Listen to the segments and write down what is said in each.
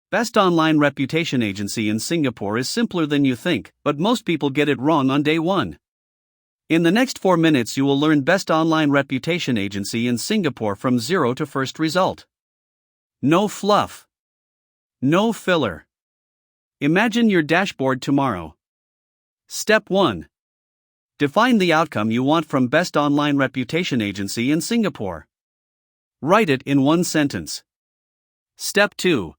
Best online reputation agency in Singapore is simpler than you think, but most people get it wrong on day one. In the next 4 minutes, you will learn best online reputation agency in Singapore from zero to first result. No fluff. No filler. Imagine your dashboard tomorrow. Step 1. Define the outcome you want from best online reputation agency in Singapore. Write it in one sentence. Step 2.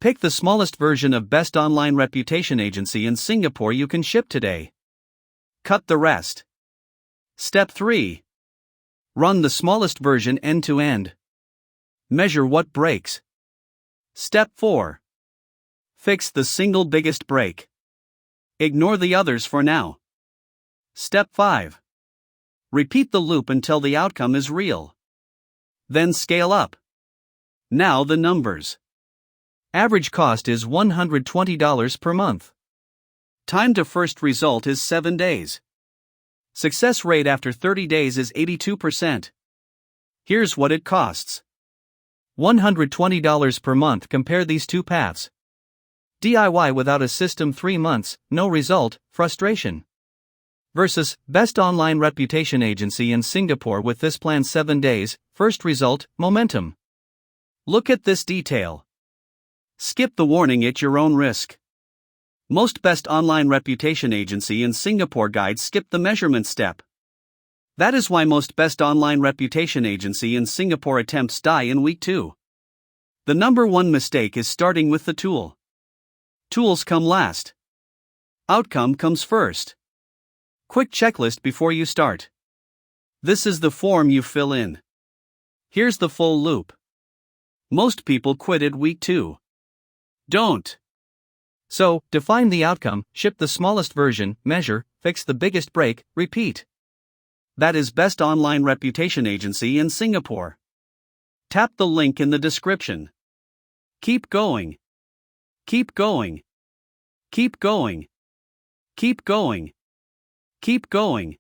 Pick the smallest version of best online reputation agency in Singapore you can ship today. Cut the rest. Step 3. Run the smallest version end to end. Measure what breaks. Step 4. Fix the single biggest break. Ignore the others for now. Step 5. Repeat the loop until the outcome is real. Then scale up. Now the numbers. Average cost is $120 per month. Time to first result is 7 days. Success rate after 30 days is 82%. Here's what it costs. $120 per month. Compare these two paths. DIY without a system 3 months, no result, frustration. Versus best online reputation agency in Singapore with this plan 7 days, first result, momentum. Look at this detail. Skip the warning at your own risk. Most best online reputation agency in Singapore guides skip the measurement step. That is why most best online reputation agency in Singapore attempts die in week 2. The number one mistake is starting with the tool. Tools come last. Outcome comes first. Quick checklist before you start. This is the form you fill in. Here's the full loop. Most people quit at week 2. Don't. So, define the outcome, ship the smallest version, measure, fix the biggest break, repeat. That is best online reputation agency in Singapore. Tap the link in the description. Keep going. Keep going. Keep going. Keep going. Keep going.